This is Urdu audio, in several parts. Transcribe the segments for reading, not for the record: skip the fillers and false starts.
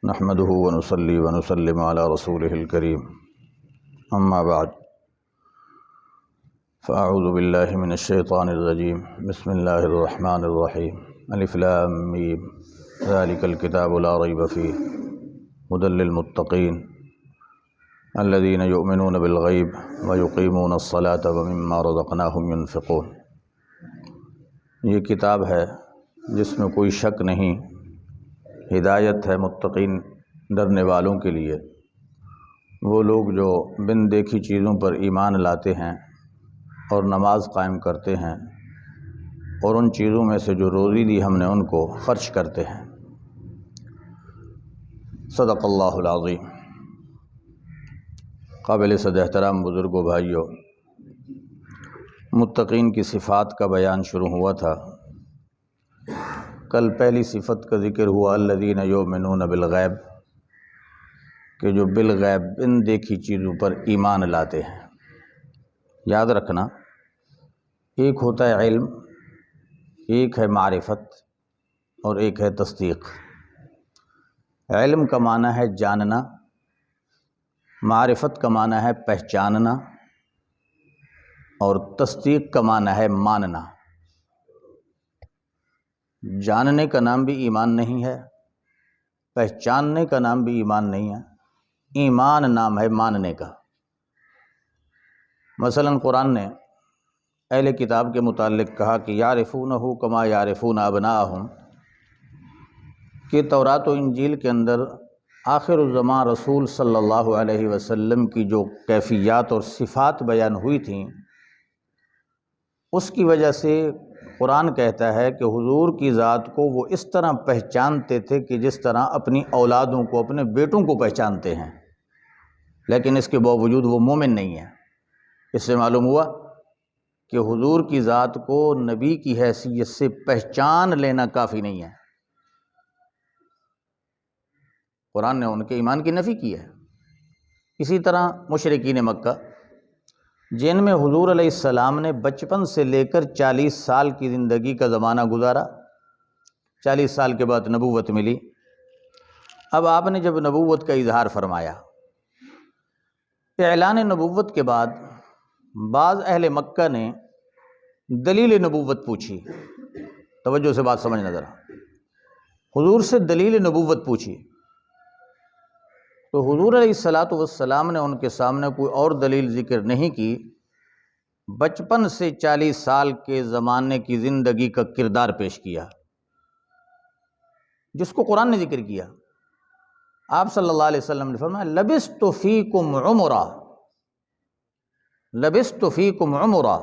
نحمده ونصلي ونسلم على رسوله الكريم اما بعد فاعوذ بالله من الشيطان الرجيم بسم الله الرحمن الرحيم الف لام میم ذلك الكتاب لا ريب فيه هدى للمتقين الذين يؤمنون بالغيب ويقيمون الصلاة ومما رزقناهم ينفقون۔ یہ کتاب ہے جس میں کوئی شک نہیں، ہدایت ہے متقین ڈرنے والوں کے لیے، وہ لوگ جو بن دیکھی چیزوں پر ایمان لاتے ہیں اور نماز قائم کرتے ہیں اور ان چیزوں میں سے جو روزی دی ہم نے ان کو خرچ کرتے ہیں۔ صدق اللہ العظیم۔ قابل صد احترام بزرگوں، بھائیوں، متقین کی صفات کا بیان شروع ہوا تھا۔ کل پہلی صفت کا ذکر ہوا الذین یؤمنون بالغیب، کہ جو بالغیب بن دیکھی چیزوں پر ایمان لاتے ہیں۔ یاد رکھنا، ایک ہوتا ہے علم، ایک ہے معرفت اور ایک ہے تصدیق۔ علم کا معنی ہے جاننا، معرفت کا معنی ہے پہچاننا، اور تصدیق کا معنی ہے ماننا۔ جاننے کا نام بھی ایمان نہیں ہے، پہچاننے کا نام بھی ایمان نہیں ہے، ایمان نام ہے ماننے کا۔ مثلا قرآن نے اہل کتاب کے متعلق کہا کہ یعرفونہ کما یعرفون ابناءہم، کہ تورات و انجیل کے اندر آخر الزمان رسول صلی اللہ علیہ وسلم کی جو کیفیات اور صفات بیان ہوئی تھیں، اس کی وجہ سے قرآن کہتا ہے کہ حضور کی ذات کو وہ اس طرح پہچانتے تھے کہ جس طرح اپنی اولادوں کو، اپنے بیٹوں کو پہچانتے ہیں، لیکن اس کے باوجود وہ مومن نہیں ہے۔ اس سے معلوم ہوا کہ حضور کی ذات کو نبی کی حیثیت سے پہچان لینا کافی نہیں ہے۔ قرآن نے ان کے ایمان کی نفی کی ہے۔ اسی طرح مشرکین مکہ، جن میں حضور علیہ السلام نے بچپن سے لے کر 40 سال کی زندگی کا زمانہ گزارا، 40 سال کے بعد نبوت ملی۔ اب آپ نے جب نبوت کا اظہار فرمایا، اعلان نبوت کے بعد بعض اہل مکہ نے دلیل نبوت پوچھی۔ توجہ سے بات سمجھنا ذرا، حضور سے دلیل نبوت پوچھی تو حضور علیہ السلام نے ان کے سامنے کوئی اور دلیل ذکر نہیں کی، بچپن سے 40 سال کے زمانے کی زندگی کا کردار پیش کیا جس کو قرآن نے ذکر کیا۔ آپ صلی اللہ علیہ وسلم نے فرمایا لبثت فیکم عمرا، لبثت فیکم عمرا،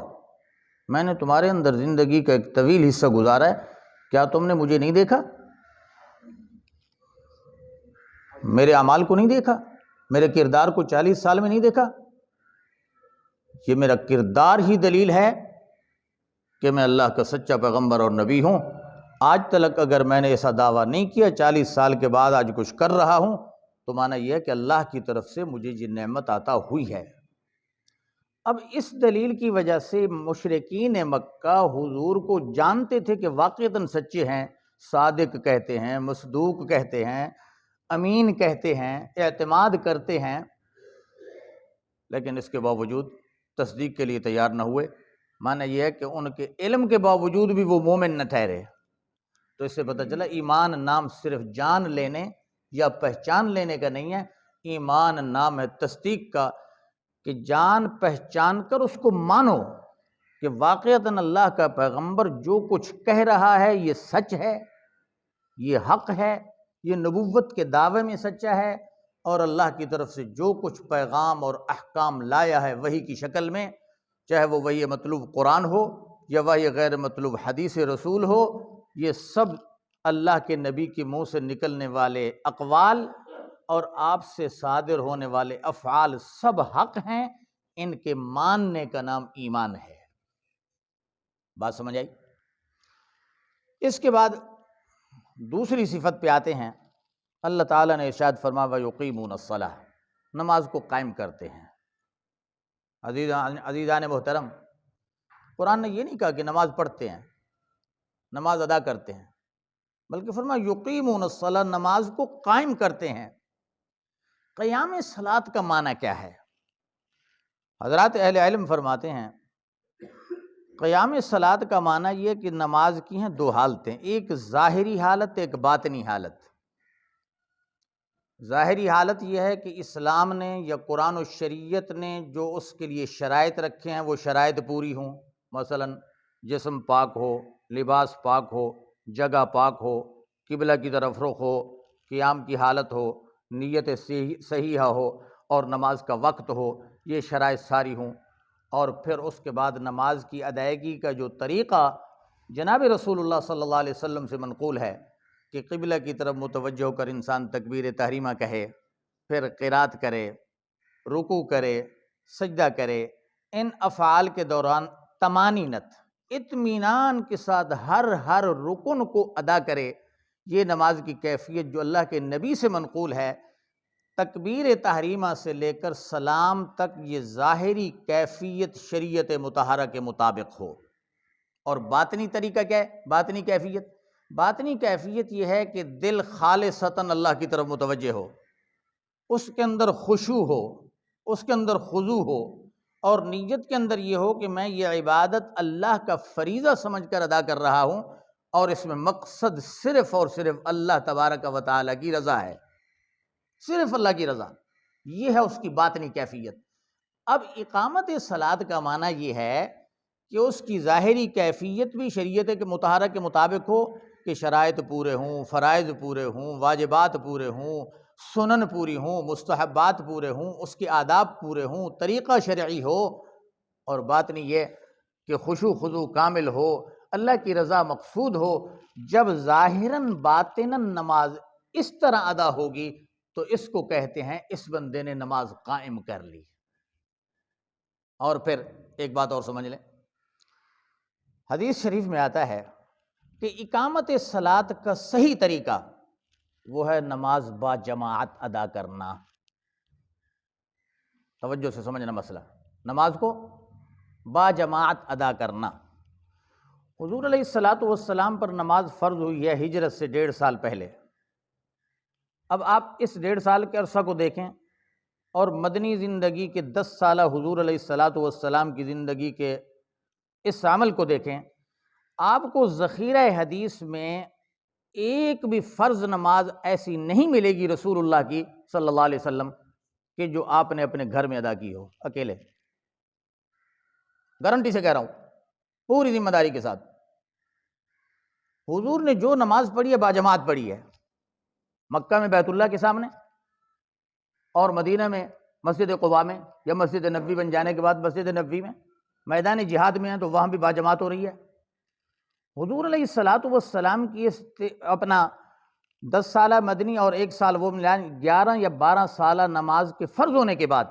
میں نے تمہارے اندر زندگی کا ایک طویل حصہ گزارا ہے، کیا تم نے مجھے نہیں دیکھا؟ میرے اعمال کو نہیں دیکھا؟ میرے کردار کو 40 سال میں نہیں دیکھا؟ یہ میرا کردار ہی دلیل ہے کہ میں اللہ کا سچا پیغمبر اور نبی ہوں۔ آج تک اگر میں نے ایسا دعویٰ نہیں کیا، 40 سال کے بعد آج کچھ کر رہا ہوں، تو معنی یہ ہے کہ اللہ کی طرف سے مجھے یہ نعمت عطا ہوئی ہے۔ اب اس دلیل کی وجہ سے مشرکین مکہ حضور کو جانتے تھے کہ واقعتاً سچے ہیں، صادق کہتے ہیں، مصدوق کہتے ہیں، امین کہتے ہیں، اعتماد کرتے ہیں، لیکن اس کے باوجود تصدیق کے لیے تیار نہ ہوئے۔ معنی یہ ہے کہ ان کے علم کے باوجود بھی وہ مومن نہ ٹھہرے۔ تو اس سے پتہ چلا ایمان نام صرف جان لینے یا پہچان لینے کا نہیں ہے، ایمان نام ہے تصدیق کا، کہ جان پہچان کر اس کو مانو کہ واقعتاً اللہ کا پیغمبر جو کچھ کہہ رہا ہے یہ سچ ہے، یہ حق ہے، یہ نبوت کے دعوے میں سچا ہے، اور اللہ کی طرف سے جو کچھ پیغام اور احکام لایا ہے وحی کی شکل میں، چاہے وہ وحی مطلوب قرآن ہو یا وحی غیر مطلوب حدیث رسول ہو، یہ سب اللہ کے نبی کے منہ سے نکلنے والے اقوال اور آپ سے صادر ہونے والے افعال سب حق ہیں، ان کے ماننے کا نام ایمان ہے۔ بات سمجھ آئی؟ اس کے بعد دوسری صفت پہ آتے ہیں۔ اللہ تعالیٰ نے ارشاد فرمایا وَيُقِيمُونَ الصَّلَاةَ، نماز کو قائم کرتے ہیں۔ عزیزان محترم، قرآن نے یہ نہیں کہا کہ نماز پڑھتے ہیں، نماز ادا کرتے ہیں۔ بلکہ فرمایا یقیمون الصلاۃ، نماز کو قائم کرتے ہیں۔ قیام صلاۃ کا معنی کیا ہے؟ حضرات اہل علم فرماتے ہیں قیام صلاۃ کا معنی یہ کہ نماز کی ہیں دو حالتیں، ایک ظاہری حالت، ایک باطنی حالت۔ ظاہری حالت یہ ہے کہ اسلام نے یا قرآن و شریعت نے جو اس کے لیے شرائط رکھے ہیں وہ شرائط پوری ہوں، مثلا جسم پاک ہو، لباس پاک ہو، جگہ پاک ہو، قبلہ کی طرف رخ ہو، قیام کی حالت ہو، نیت صحیحہ ہو اور نماز کا وقت ہو، یہ شرائط ساری ہوں۔ اور پھر اس کے بعد نماز کی ادائیگی کا جو طریقہ جناب رسول اللہ صلی اللہ علیہ وسلم سے منقول ہے کہ قبلہ کی طرف متوجہ ہو کر انسان تکبیر تحریمہ کہے، پھر قرات کرے، رکوع کرے، سجدہ کرے، ان افعال کے دوران طمانینت، اطمینان کے ساتھ ہر رکن کو ادا کرے، یہ نماز کی کیفیت جو اللہ کے نبی سے منقول ہے، تکبیر تحریمہ سے لے کر سلام تک یہ ظاہری کیفیت شریعت مطہرہ کے مطابق ہو۔ اور باطنی طریقہ کیا ہے؟ باطنی کیفیت یہ ہے کہ دل خالصتاً اللہ کی طرف متوجہ ہو، اس کے اندر خشوع ہو، اس کے اندر خضوع ہو، اور نیت کے اندر یہ ہو کہ میں یہ عبادت اللہ کا فریضہ سمجھ کر ادا کر رہا ہوں، اور اس میں مقصد صرف اور صرف اللہ تبارک و تعالیٰ کی رضا ہے، صرف اللہ کی رضا، یہ ہے اس کی باطنی کیفیت۔ اب اقامت صلاۃ کا معنی یہ ہے کہ اس کی ظاہری کیفیت بھی شریعت کے مطہرہ کے مطابق ہو کہ شرائط پورے ہوں، فرائض پورے ہوں، واجبات پورے ہوں، سنن پوری ہوں، مستحبات پورے ہوں، اس کے آداب پورے ہوں، طریقہ شرعی ہو، اور باطنی یہ کہ خشوع خضوع کامل ہو، اللہ کی رضا مقصود ہو۔ جب ظاہراً باطناً نماز اس طرح ادا ہوگی تو اس کو کہتے ہیں اس بندے نے نماز قائم کر لی۔ اور پھر ایک بات اور سمجھ لیں، حدیث شریف میں آتا ہے کہ اقامت صلاۃ کا صحیح طریقہ وہ ہے نماز با جماعت ادا کرنا۔ توجہ سے سمجھنا مسئلہ، نماز کو با جماعت ادا کرنا۔ حضور علیہ الصلاۃ والسلام پر نماز فرض ہوئی ہے ہجرت سے 1.5 سال پہلے۔ اب آپ اس 1.5 سال کے عرصہ کو دیکھیں اور مدنی زندگی کے 10 سالہ حضور علیہ الصلاۃ والسلام کی زندگی کے اس عمل کو دیکھیں، آپ کو ذخیرہ حدیث میں ایک بھی فرض نماز ایسی نہیں ملے گی رسول اللہ کی صلی اللہ علیہ وسلم کہ جو آپ نے اپنے گھر میں ادا کی ہو اکیلے۔ گارنٹی سے کہہ رہا ہوں، پوری ذمہ داری کے ساتھ، حضور نے جو نماز پڑھی ہے باجماعت پڑھی ہے، مکہ میں بیت اللہ کے سامنے اور مدینہ میں مسجد قباء میں، یا مسجد نبوی بن جانے کے بعد مسجد نبوی میں، میدان جہاد میں ہیں تو وہاں بھی باجماعت ہو رہی ہے۔ حضور علیہ الصلاۃ والسلام کی اپنا 10 سالہ مدنی اور 1 سال وہ ملان 11 یا 12 سالہ نماز کے فرض ہونے کے بعد،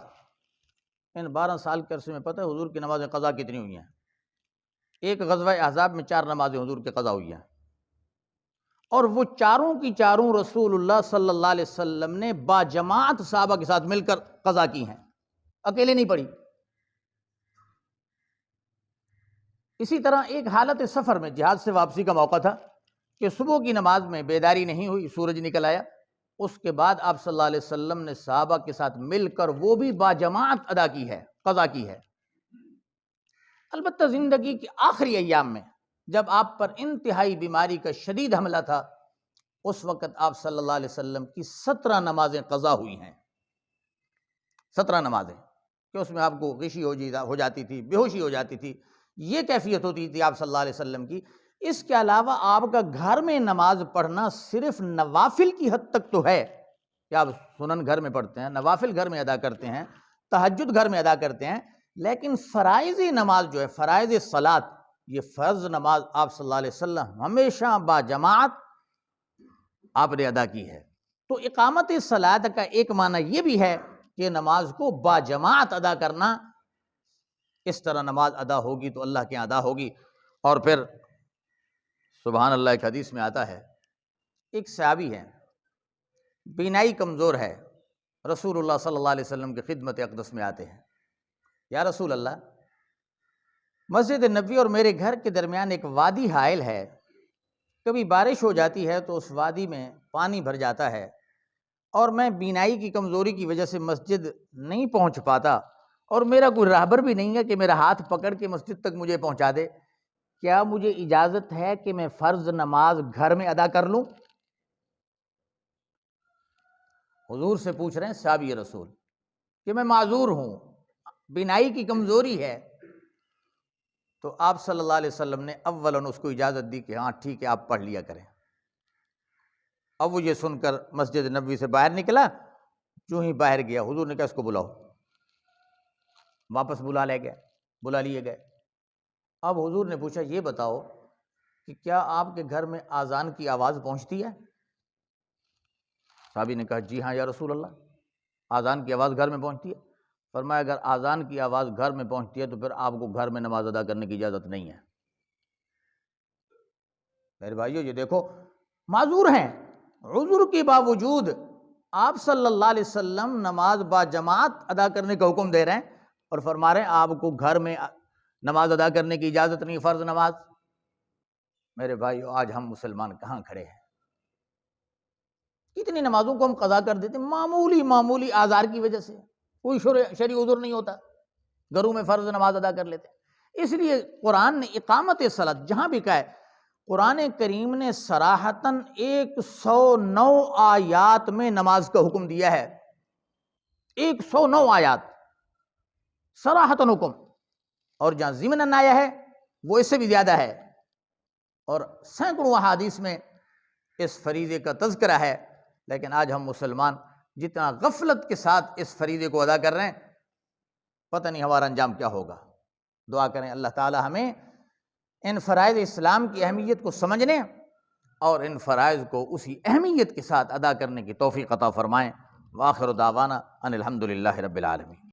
ان 12 سال کے عرصے میں پتہ ہے حضور کی نمازیں قضا کتنی ہوئی ہیں؟ ایک غزوہ احزاب میں 4 نمازیں حضور کے قضا ہوئی ہیں، اور وہ چاروں کی چاروں رسول اللہ صلی اللہ علیہ وسلم نے باجماعت صحابہ کے ساتھ مل کر قضا کی ہیں، اکیلے نہیں پڑھی۔ اسی طرح ایک حالت سفر میں جہاد سے واپسی کا موقع تھا کہ صبح کی نماز میں بیداری نہیں ہوئی، سورج نکل آیا، اس کے بعد آپ صلی اللہ علیہ وسلم نے صحابہ کے ساتھ مل کر وہ بھی باجماعت ادا کی ہے، قضا کی ہے۔ البتہ زندگی کے آخری ایام میں جب آپ پر انتہائی بیماری کا شدید حملہ تھا، اس وقت آپ صلی اللہ علیہ وسلم کی 17 نمازیں قضا ہوئی ہیں، 17 نمازیں، کہ اس میں آپ کو غشی ہو جاتی تھی، بے ہوشی ہو جاتی تھی، یہ کیفیت ہوتی تھی آپ صلی اللہ علیہ وسلم کی۔ اس کے علاوہ آپ کا گھر میں نماز پڑھنا صرف نوافل کی حد تک تو ہے کہ آپ سنن گھر میں پڑھتے ہیں، نوافل گھر میں ادا کرتے ہیں، تہجد گھر میں ادا کرتے ہیں، لیکن فرائض نماز جو ہے، فرائض صلاۃ، یہ فرض نماز آپ صلی اللہ علیہ وسلم ہمیشہ با جماعت آپ نے ادا کی ہے۔ تو اقامت صلاۃ کا ایک معنی یہ بھی ہے کہ نماز کو با جماعت ادا کرنا، اس طرح نماز ادا ہوگی تو اللہ کے یہاں ادا ہوگی۔ اور پھر سبحان اللہ، ایک حدیث میں آتا ہے، ایک صحابی ہے، بینائی کمزور ہے، رسول اللہ صلی اللہ علیہ وسلم کی خدمت اقدس میں آتے ہیں، یا رسول اللہ، مسجد نبوی اور میرے گھر کے درمیان ایک وادی حائل ہے، کبھی بارش ہو جاتی ہے تو اس وادی میں پانی بھر جاتا ہے اور میں بینائی کی کمزوری کی وجہ سے مسجد نہیں پہنچ پاتا، اور میرا کوئی راہبر بھی نہیں ہے کہ میرا ہاتھ پکڑ کے مسجد تک مجھے پہنچا دے، کیا مجھے اجازت ہے کہ میں فرض نماز گھر میں ادا کر لوں؟ حضور سے پوچھ رہے ہیں صحابی رسول کہ میں معذور ہوں، بینائی کی کمزوری ہے۔ تو آپ صلی اللہ علیہ وسلم نے اولاً اس کو اجازت دی کہ ہاں ٹھیک ہے، آپ پڑھ لیا کریں۔ اب وہ یہ سن کر مسجد نبوی سے باہر نکلا، جو ہی باہر گیا حضور نے کہا اس کو بلاؤ، واپس بلا لیے گئے۔ اب حضور نے پوچھا یہ بتاؤ کہ کیا آپ کے گھر میں آذان کی آواز پہنچتی ہے؟ صحابی نے کہا جی ہاں یا رسول اللہ، آذان کی آواز گھر میں پہنچتی ہے۔ فرمایا اگر آذان کی آواز گھر میں پہنچتی ہے تو پھر آپ کو گھر میں نماز ادا کرنے کی اجازت نہیں ہے۔ میرے بھائیو یہ دیکھو، معذور ہیں، عذر کے باوجود آپ صلی اللہ علیہ وسلم نماز با جماعت ادا کرنے کا حکم دے رہے ہیں اور فرما رہے ہیں آپ کو گھر میں نماز ادا کرنے کی اجازت نہیں، فرض نماز۔ میرے بھائیو آج ہم مسلمان کہاں کھڑے ہیں؟ کتنی نمازوں کو ہم قضا کر دیتے ہیں معمولی آزار کی وجہ سے، کوئی شرعی عذر نہیں ہوتا، گھروں میں فرض نماز ادا کر لیتے ہیں۔ اس لیے قرآن نے اقامت صلاۃ جہاں بھی کہا ہے، قرآن کریم نے صراحتاً 109 آیات میں نماز کا حکم دیا ہے، 109 آیات صراحتاً حکم، اور جہاں ضمناً آیا ہے وہ اس سے بھی زیادہ ہے، اور سینکڑوں احادیث میں اس فریضے کا تذکرہ ہے۔ لیکن آج ہم مسلمان جتنا غفلت کے ساتھ اس فریضے کو ادا کر رہے ہیں، پتہ نہیں ہمارا انجام کیا ہوگا۔ دعا کریں اللہ تعالی ہمیں ان فرائض اسلام کی اہمیت کو سمجھنے اور ان فرائض کو اسی اہمیت کے ساتھ ادا کرنے کی توفیق عطا فرمائیں۔ وآخر دعوانا ان الحمد للہ رب العالمین۔